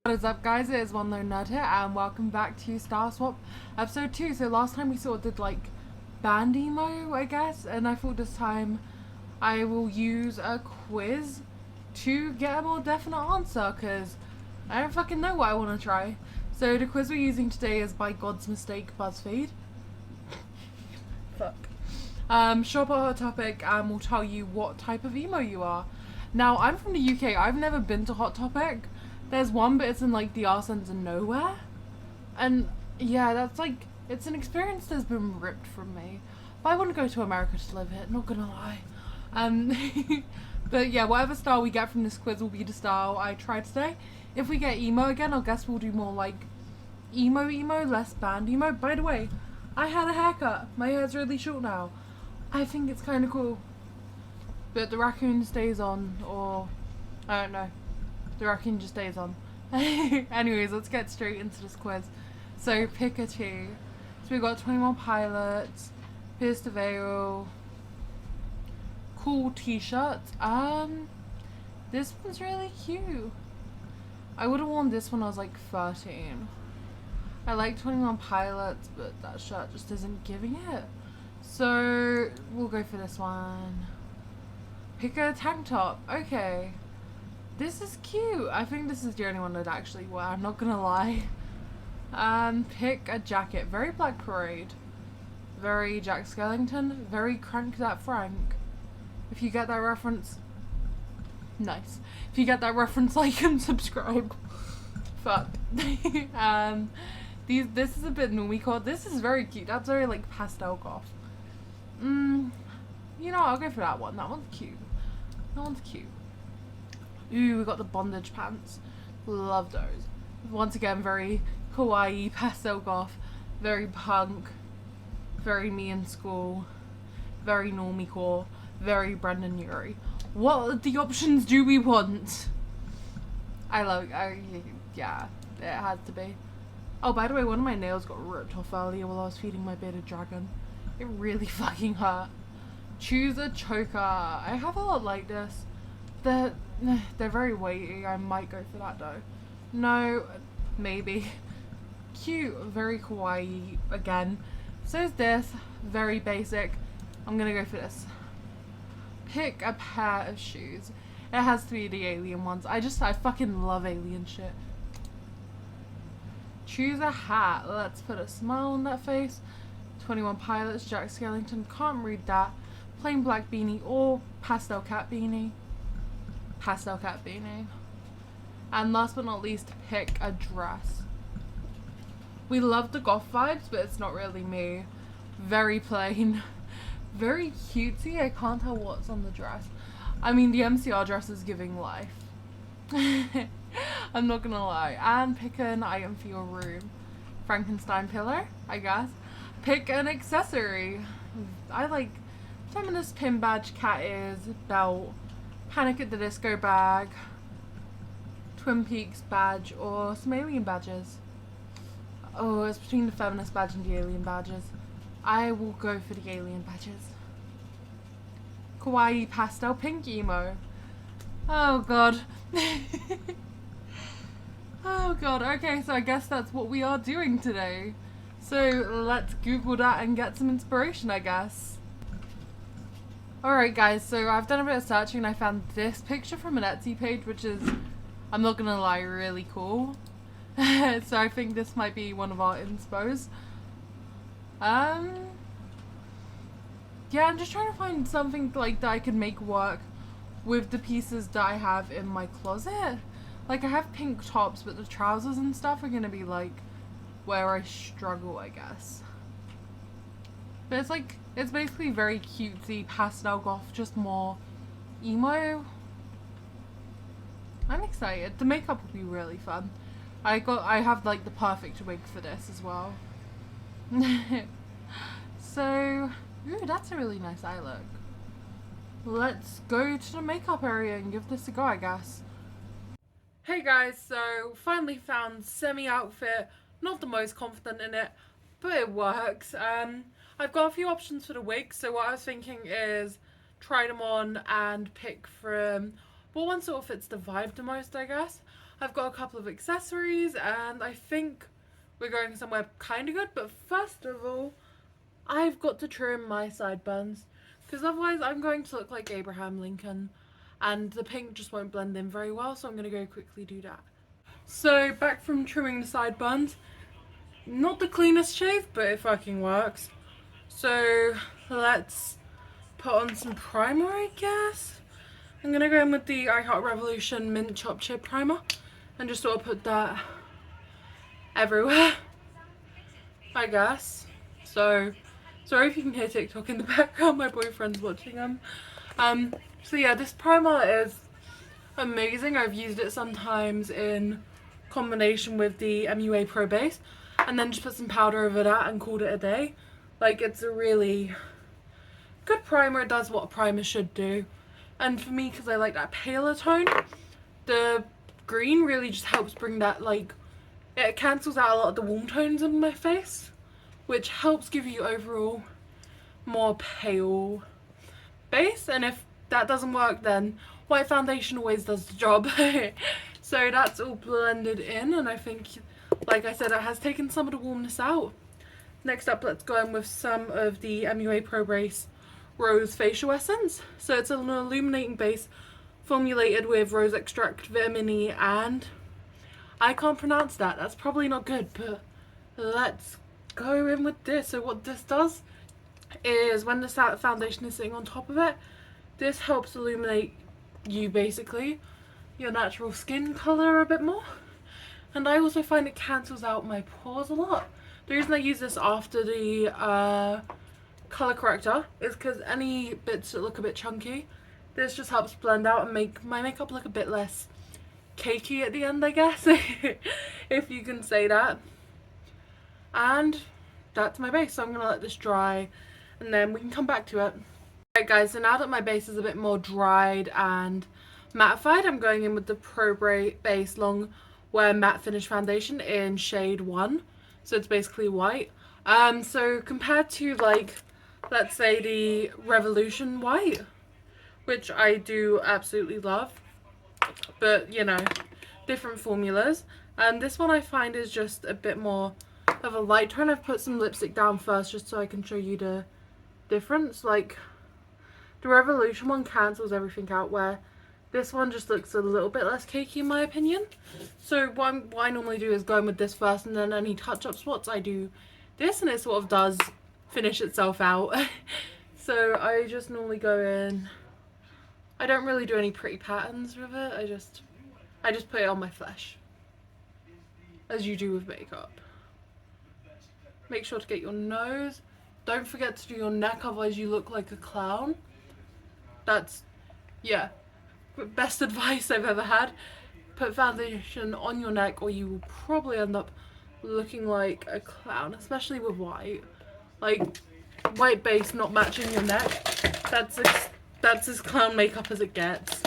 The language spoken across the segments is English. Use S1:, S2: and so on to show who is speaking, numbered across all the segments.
S1: What is up, guys? It is One Lone Nerd here, and welcome back to Star Swap episode 2. So last time we sort of did like band emo, I guess, and I thought this time I will use a quiz to get a more definite answer, because I don't fucking know what I want to try. So the quiz we're using today is by God's Mistake BuzzFeed. Fuck. Shop a hot topic and we'll tell you what type of emo you are. Now, I'm from the UK. I've never been to Hot Topic. There's one, but it's in like the arse ends of nowhere. And yeah, that's like, it's an experience that's been ripped from me. But I want to go to America to live it, not gonna lie. But yeah, whatever style we get from this quiz will be the style I try today. If we get emo again, I guess we'll do more like emo, less band emo. By the way, I had a haircut. My hair's really short now. I think it's kind of cool. But the raccoon stays on, or I don't know. The raccoon just stays on. Anyways, let's get straight into this quiz. So, pick a two. So we've got 21 Pilots, Pierce the Veil, cool t-shirts. This one's really cute. I would have worn this when I was like 13. I like 21 Pilots, but that shirt just isn't giving it. So, we'll go for this one. Pick a tank top. Okay. This is cute. I think this is the only one I'd actually wear, I'm not gonna lie. Pick a jacket. Very Black Parade. Very Jack Skellington. Very Crank That Frank. If you get that reference, nice. If you get that reference, like and subscribe. Fuck. This is a bit normie. This is very cute. That's very like pastel goth. You know, I'll go for that one. That one's cute. That one's cute. Ooh, we got the bondage pants. Love those. Once again, very kawaii, pastel goth, very punk, very me in school, very normie core, very Brendan Urie. What the options do we want? Yeah, it had to be. Oh, by the way, one of my nails got ripped off earlier while I was feeding my bearded dragon. It really fucking hurt. Choose a choker. I have a lot like this. They're very weighty. I might go for that though. No, maybe. Cute, very kawaii again. So is this. Very basic. I'm gonna go for this. Pick a pair of shoes. It has to be the alien ones. I fucking love alien shit. Choose a hat. Let's put a smile on that face. 21 Pilots, Jack Skellington. Can't read that. Plain black beanie or pastel cat beanie. Pastel cat beanie. And last but not least, pick a dress. We love the goth vibes, but it's not really me. Very plain. Very cutesy. I can't tell what's on the dress. I mean, the MCR dress is giving life. I'm not gonna lie. And pick an item for your room. Frankenstein pillow, I guess. Pick an accessory. I like feminist pin badge, cat ears, belt, Panic at the Disco bag, Twin Peaks badge, or some alien badges. Oh, it's between the feminist badge and the alien badges. I will go for the alien badges. Kawaii pastel pink emo. Oh god. Oh god, okay, so I guess that's what we are doing today. So let's Google that and get some inspiration, I guess. Alright guys, so I've done a bit of searching and I found this picture from an Etsy page, which is, I'm not gonna lie, really cool. So I think this might be one of our inspos. Yeah, I'm just trying to find something like that I could make work with the pieces that I have in my closet. Like, I have pink tops, but the trousers and stuff are gonna be like where I struggle, I guess. But it's like, it's basically very cutesy pastel goth, just more emo. I'm excited. The makeup will be really fun. I have like the perfect wig for this as well. So, ooh, that's a really nice eye look. Let's go to the makeup area and give this a go, I guess. Hey guys, so finally found semi outfit. Not the most confident in it, but it works. I've got a few options for the wig, so what I was thinking is try them on and pick from what one sort of fits the vibe the most, I guess. I've got a couple of accessories and I think we're going somewhere kind of good, but first of all, I've got to trim my sideburns because otherwise I'm going to look like Abraham Lincoln and the pink just won't blend in very well, so I'm going to go quickly do that. So back from trimming the sideburns, not the cleanest shave, but it fucking works. So let's put on some primer, I guess. I'm gonna go in with the I Heart Revolution Mint Chop Chip Primer and just sort of put that everywhere, I guess. So, sorry if you can hear TikTok in the background, my boyfriend's watching them. So yeah, this primer is amazing. I've used it sometimes in combination with the MUA Pro Base and then just put some powder over that and called it a day. Like, it's a really good primer. It does what a primer should do. And for me, because I like that paler tone, the green really just helps bring that, like, it cancels out a lot of the warm tones in my face, which helps give you overall more pale base. And if that doesn't work, then white foundation always does the job. So that's all blended in, and I think, like I said, it has taken some of the warmness out. Next up, let's go in with some of the MUA Pro Base Rose Facial Essence. So it's an illuminating base formulated with rose extract, vitamin E, and I can't pronounce that. That's probably not good, but let's go in with this. So what this does is when the foundation is sitting on top of it, this helps illuminate you, basically, your natural skin colour a bit more. And I also find it cancels out my pores a lot. The reason I use this after the colour corrector is because any bits that look a bit chunky, this just helps blend out and make my makeup look a bit less cakey at the end, I guess, if you can say that. And that's my base, so I'm gonna let this dry and then we can come back to it. Alright guys, so now that my base is a bit more dried and mattified, I'm going in with the Pro Base Long Wear Matte Finish Foundation in shade 1. So it's basically white. So compared to, like, let's say the Revolution White, which I do absolutely love, but you know, different formulas. This one I find is just a bit more of a light tone. I've put some lipstick down first just so I can show you the difference. Like, the Revolution one cancels everything out, where this one just looks a little bit less cakey in my opinion. So what I normally do is go in with this first, and then any touch-up spots I do this, and it sort of does finish itself out. So I just normally go in. I don't really do any pretty patterns with it. I just put it on my flesh, as you do with makeup. Make sure to get your nose. Don't forget to do your neck, otherwise you look like a clown. That's, yeah, best advice I've ever had. Put foundation on your neck or you will probably end up looking like a clown, especially with white. Like, white base not matching your neck, that's as clown makeup as it gets.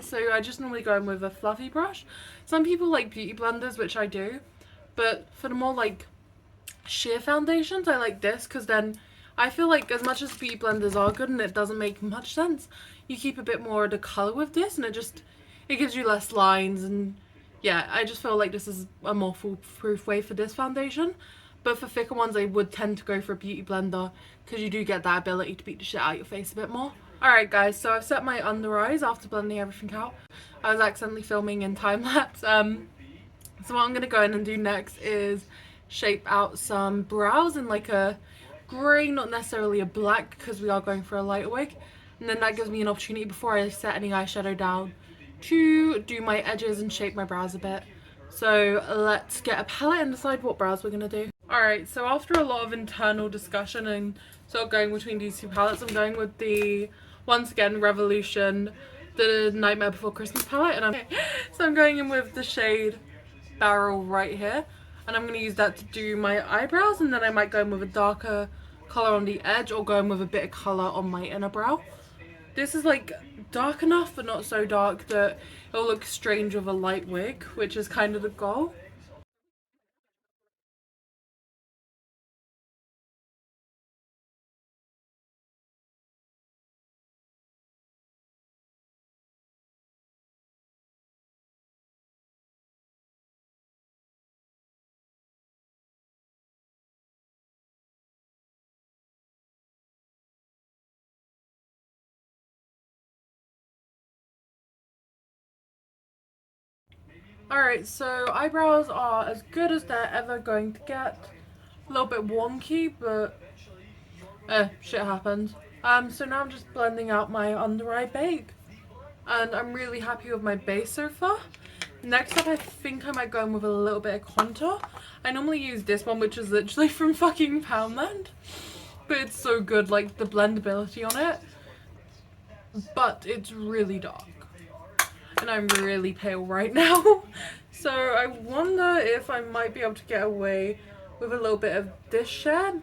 S1: So I just normally go in with a fluffy brush. Some people like beauty blenders, which I do, but for the more like sheer foundations, I like this, because then I feel like as much as beauty blenders are good and it doesn't make much sense, you keep a bit more of the colour with this, and it gives you less lines. And yeah, I just feel like this is a more foolproof way for this foundation. But for thicker ones, I would tend to go for a beauty blender, because you do get that ability to beat the shit out of your face a bit more. Alright guys, so I've set my under eyes after blending everything out. I was accidentally filming in time-lapse. So what I'm going to go in and do next is shape out some brows in like a grey, not necessarily a black, because we are going for a lighter wig. And then that gives me an opportunity, before I set any eyeshadow down, to do my edges and shape my brows a bit. So let's get a palette and decide what brows we're going to do. Alright, so after a lot of internal discussion and sort of going between these two palettes, I'm going with the, once again, Revolution, the Nightmare Before Christmas palette. And so I'm going in with the shade Barrel right here. And I'm going to use that to do my eyebrows, and then I might go in with a darker colour on the edge, or go in with a bit of colour on my inner brow. This is like dark enough, but not so dark that it'll look strange with a light wig, which is kind of the goal. Alright, so eyebrows are as good as they're ever going to get. A little bit wonky, but shit happens. So now I'm just blending out my under eye bake. And I'm really happy with my base so far. Next up, I think I might go in with a little bit of contour. I normally use this one, which is literally from fucking Poundland. But it's so good, like the blendability on it. But it's really dark. And I'm really pale right now. So I wonder if I might be able to get away with a little bit of this shade.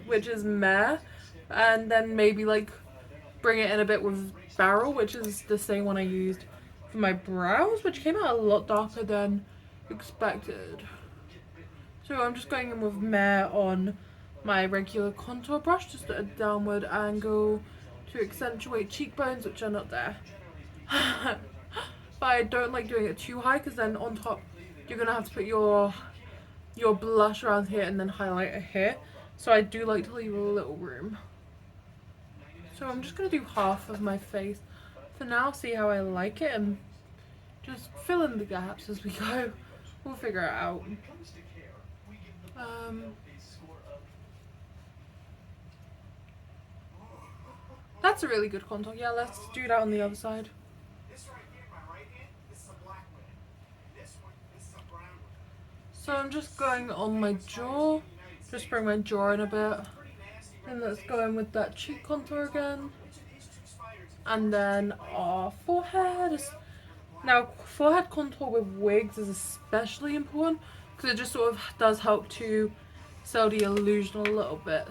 S1: Which is Mare. And then maybe like bring it in a bit with Barrel, which is the same one I used for my brows, which came out a lot darker than expected. So I'm just going in with Mare on my regular contour brush, just at a downward angle to accentuate cheekbones, which are not there. But I don't like doing it too high, because then on top you're gonna have to put your blush around here and then highlighter here. So I do like to leave a little room. So I'm just gonna do half of my face for now, see how I like it, and just fill in the gaps as we go. We'll figure it out. That's a really good contour. Yeah, let's do that on the other side. So I'm just going on my jaw, just bring my jaw in a bit. And let's go in with that cheek contour again. And then our forehead. Now, forehead contour with wigs is especially important because it just sort of does help to sell the illusion a little bit.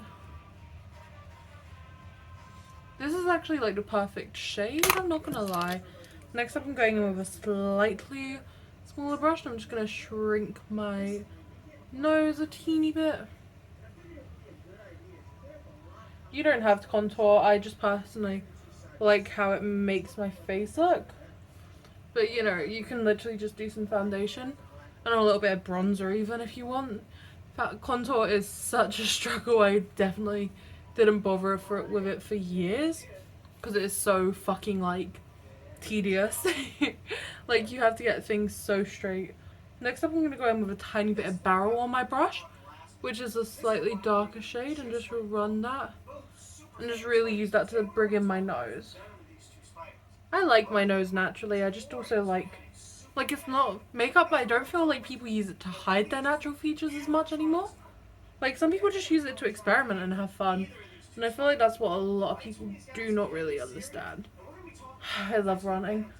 S1: This is actually like the perfect shade, I'm not gonna lie. Next up I'm going in with a slightly smaller brush. I'm just gonna shrink my nose a teeny bit. You don't have to contour, I just personally like how it makes my face look. But you know, you can literally just do some foundation and a little bit of bronzer even if you want. Contour is such a struggle. I definitely didn't bother with it for years because it is so fucking like tedious. Like you have to get things so straight. Next up I'm going to go in with a tiny bit of Barrel on my brush, which is a slightly darker shade, and just run that and just really use that to bring in my nose. I like my nose naturally. I just also like it's not makeup, but I don't feel like people use it to hide their natural features as much anymore. Like some people just use it to experiment and have fun, and I feel like that's what a lot of people do not really understand. I love running.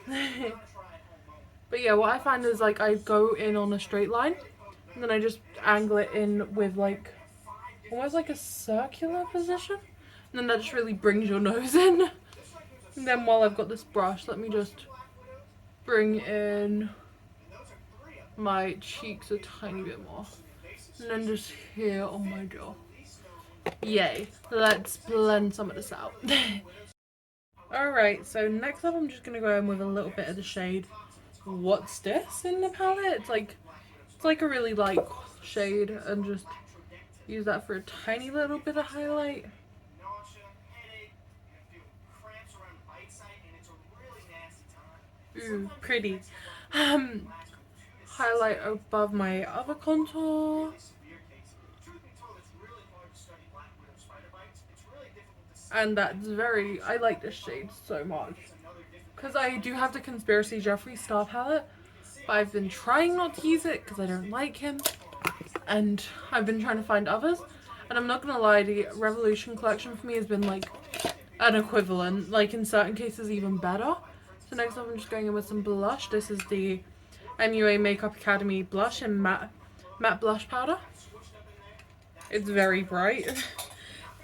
S1: But yeah, what I find is like I go in on a straight line and then I just angle it in with like almost like a circular position, and then that just really brings your nose in. And then while I've got this brush, let me just bring in my cheeks a tiny bit more. And then just here on my jaw. Yay. Let's blend some of this out. Alright, so next up I'm just going to go in with a little bit of the shade What's This in the palette. It's like a really light shade, and just use that for a tiny little bit of highlight. Ooh, pretty. Highlight above my other contour. And that's I like this shade so much. Because I do have the Conspiracy Jeffree Star palette, but I've been trying not to use it because I don't like him. And I've been trying to find others. And I'm not going to lie, the Revolution collection for me has been like an equivalent. Like in certain cases even better. So next up I'm just going in with some blush. This is the MUA Makeup Academy blush in matte blush powder. It's very bright.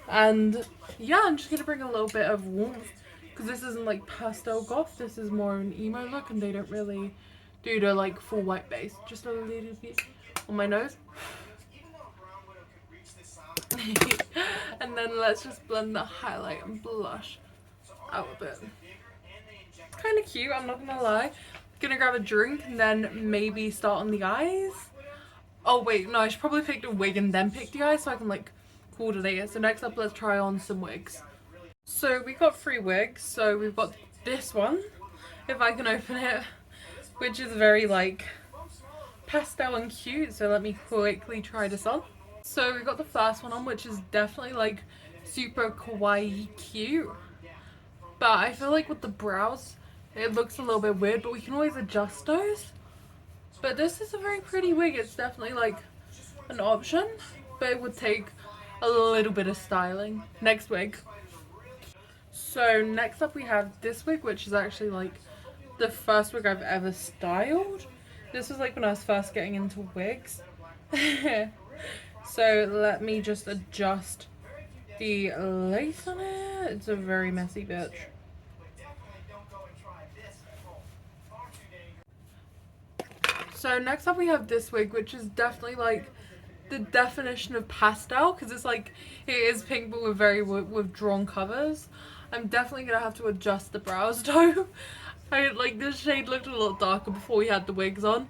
S1: And yeah, I'm just going to bring a little bit of warmth, because this isn't like pastel goth, this is more an emo look, and they don't really do the like full white base. Just a little bit on my nose. And then let's just blend the highlight and blush out a bit. Kind of cute, I'm not gonna lie. Gonna grab a drink and then maybe start on the eyes. Oh wait, no, I should probably pick the wig and then pick the eyes so I can like coordinate it. So next up, let's try on some wigs. So we got 3 wigs. So we've got this one. if I can open it, which is very like pastel and cute. So let me quickly try this on. So we got the first one on, which is definitely like super kawaii cute, but I feel like with the brows it looks a little bit weird, but we can always adjust those. But this is a very pretty wig. It's definitely like an option, but it would take a little bit of styling. Next wig. So next up we have this wig, which is actually like the first wig I've ever styled. This was like when I was first getting into wigs. So let me just adjust the lace on it. It's a very messy bitch. So next up we have this wig, which is definitely like the definition of pastel, because it's like, it is pink but with very withdrawn covers. I'm definitely gonna have to adjust the brows though. I like, this shade looked a little darker before we had the wigs on,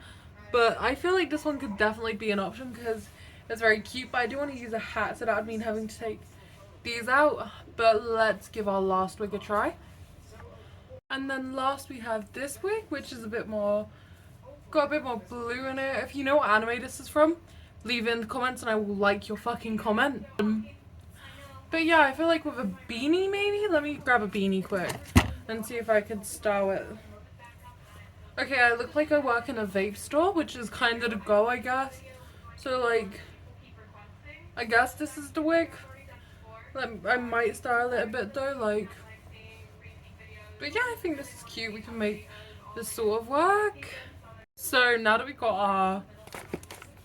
S1: but I feel like this one could definitely be an option because it's very cute. But I do want to use a hat, so that would mean having to take these out. But let's give our last wig a try. And then last we have this wig, which is a bit more, got a bit more blue in it. If you know what anime this is from, leave it in the comments and I will like your fucking comment. But yeah, I feel like with a beanie maybe? Let me grab a beanie quick and see if I can style it. Okay, I look like I work in a vape store, which is kind of the goal, I guess. So like, I guess this is the wig. I might style it a bit though, like. But yeah, I think this is cute. We can make this sort of work. So now that we got our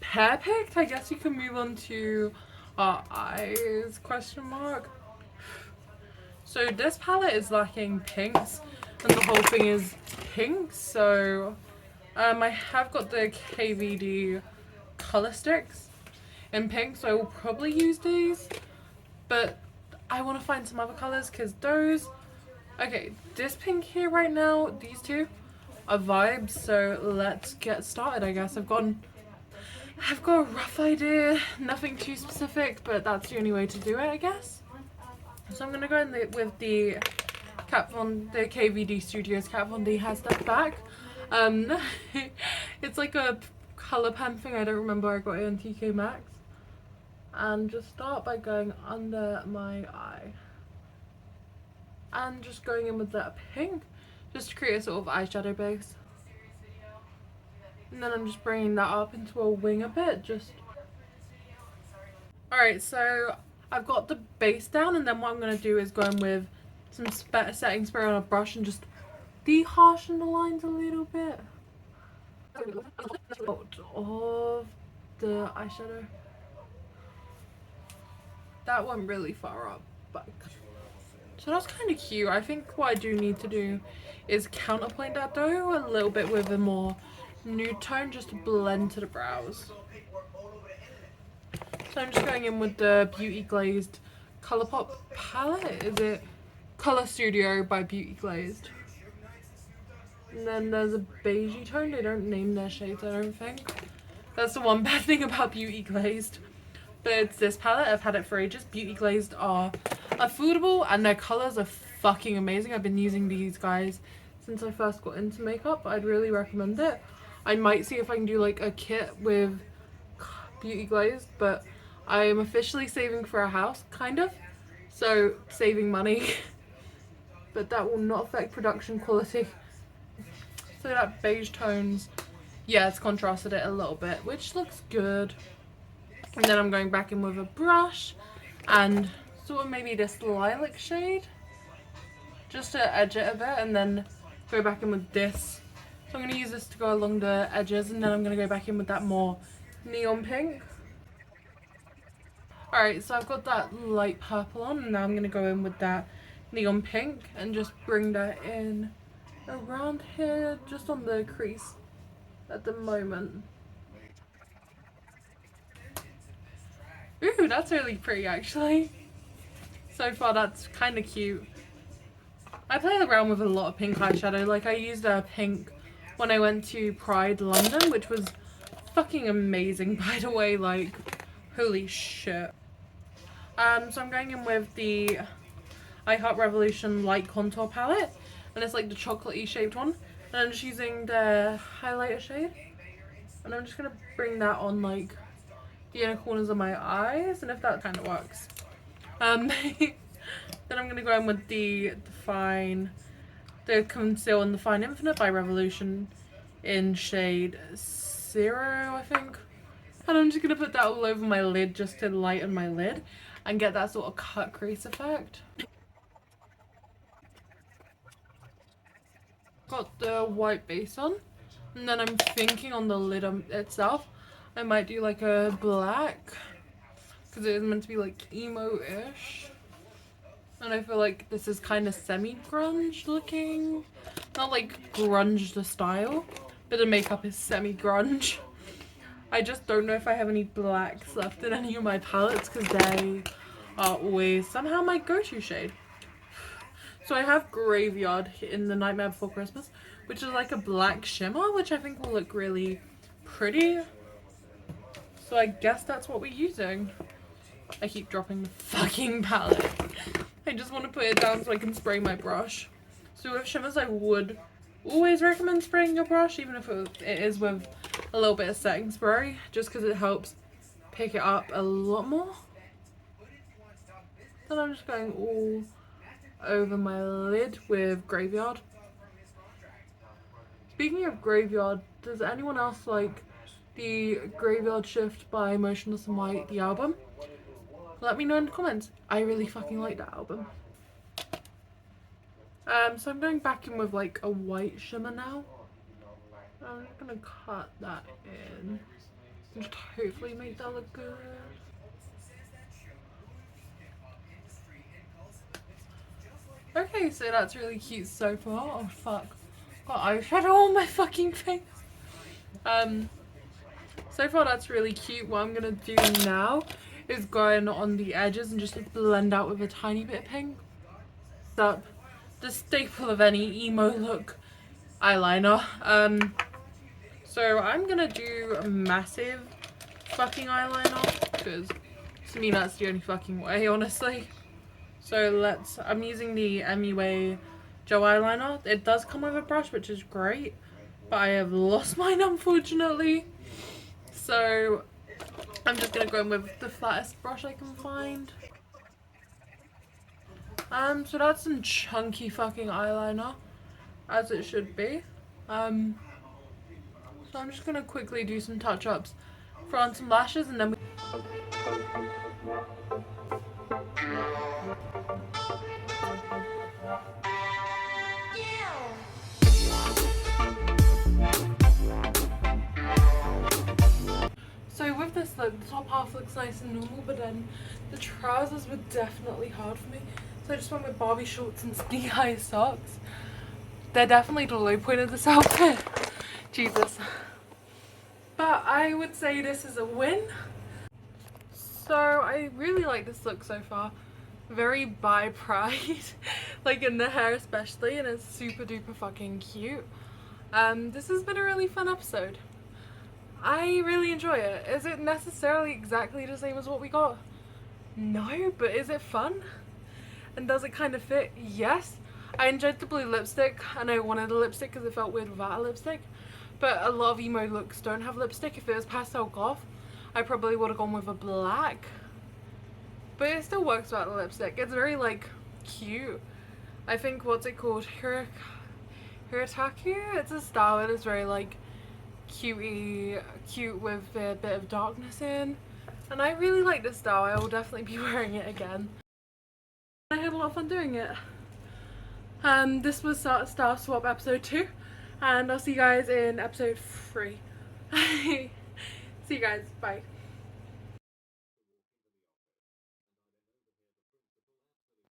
S1: hair picked, I guess we can move on to our eyes, question mark. So this palette is lacking pinks and the whole thing is pink. So I have got the KVD color sticks in pink, so I will probably use these, but I want to find some other colors because those, okay, this pink here right now, these two are vibes. So let's get started. I guess I've got a rough idea, nothing too specific, but that's the only way to do it, I guess. So I'm gonna go in with the the KVD Studios Kat Von D has that back. It's like a color pen thing. I don't remember. I got it in TK Maxx. And just start by going under my eye and just going in with that pink, just to create a sort of eyeshadow base. And then I'm just bringing that up into a wing a bit, just. Alright, so I've got the base down, and then what I'm going to do is go in with some setting spray on a brush and just de-harshen the lines a little bit. Of the eyeshadow. That went really far up, but so that's kind of cute. I think what I do need to do is counterpoint that though a little bit with a more nude tone, just to blend to the brows. So I'm just going in with the Beauty Glazed Colourpop palette. Is it Color Studio by Beauty Glazed? And then there's a beigey tone. They don't name their shades, I don't think. That's the one bad thing about Beauty Glazed. But it's this palette. I've had it for ages. Beauty Glazed are affordable and their colours are fucking amazing. I've been using these guys since I first got into makeup. I'd really recommend it. I might see if I can do like a kit with Beauty Glazed, but I am officially saving for a house, kind of. So saving money. But that will not affect production quality. So that beige tones, yeah, it's contrasted it a little bit, which looks good. And then I'm going back in with a brush and sort of maybe this lilac shade, just to edge it a bit, and then go back in with this. So I'm going to use this to go along the edges, and then I'm going to go back in with that more neon pink. Alright, so I've got that light purple on, and now I'm going to go in with that neon pink and just bring that in around here, just on the crease at the moment. Ooh, that's really pretty actually. So far that's kind of cute. I play around with a lot of pink eyeshadow. Like I used a pink when I went to Pride London, which was fucking amazing by the way, like holy shit. So I'm going in with the I Heart Revolution Light Contour palette, and it's like the chocolatey shaped one. And I'm just using the highlighter shade. And I'm just going to bring that on like the inner corners of my eyes. And if that kind of works. Then I'm going to go in with the Conceal and Define Infinite by Revolution in shade 0, I think. And I'm just going to put that all over my lid just to lighten my lid and get that sort of cut crease effect. Got the white base on, and then I'm thinking on the lid itself I might do like a black, because it is meant to be like emo-ish, and I feel like this is kind of semi-grunge looking, not like grunge the style, but the makeup is semi-grunge. I just don't know if I have any blacks left in any of my palettes, because they are always somehow my go-to shade. So I have Graveyard in the Nightmare Before Christmas, which is like a black shimmer, which I think will look really pretty. So I guess that's what we're using. I keep dropping the fucking palette. I just want to put it down so I can spray my brush. So with shimmers, I would always recommend spraying your brush, even if it is with a little bit of setting spray, just because it helps pick it up a lot more. Then I'm just going all over my lid with Graveyard. Speaking of Graveyard, does anyone else like the Graveyard Shift by Motionless in White, the album? Let me know in the comments. I really fucking like that album. So I'm going back in with like a white shimmer now. I'm just gonna cut that in and just hopefully make that look good. Okay, so that's really cute so far. Oh fuck. Got eyeshadow on my fucking face. So far that's really cute. What I'm gonna do now is go in on the edges and just blend out with a tiny bit of pink. Up the staple of any emo look eyeliner. So I'm gonna do a massive fucking eyeliner because to me that's the only fucking way, honestly. So I'm using the MUA gel eyeliner. It does come with a brush, which is great, but I have lost mine unfortunately. So I'm just gonna go in with the flattest brush I can find. So that's some chunky fucking eyeliner, as it should be. So I'm just gonna quickly do some touch-ups for on some lashes, and then So with this look, the top half looks nice and normal, but then the trousers were definitely hard for me. So I just went with Barbie shorts and knee-high socks. They're definitely the low point of this outfit. Jesus. But I would say this is a win. So I really like this look so far. Very by Pride, like in the hair especially, and it's super duper fucking cute. This has been a really fun episode. I really enjoy it. Is it necessarily exactly the same as what we got? No, but is it fun? And does it kind of fit? Yes. I enjoyed the blue lipstick, and I wanted a lipstick because it felt weird without a lipstick. But a lot of emo looks don't have lipstick. If it was pastel goth, I probably would have gone with a black. But it still works without the lipstick. It's very like cute. I think, what's it called? Hirataku? It's a style that is very like cute with a bit of darkness in. And I really like this style. I will definitely be wearing it again. I had a lot of fun doing it. This was Style Swap episode 2. And I'll see you guys in episode 3. See you guys. Bye.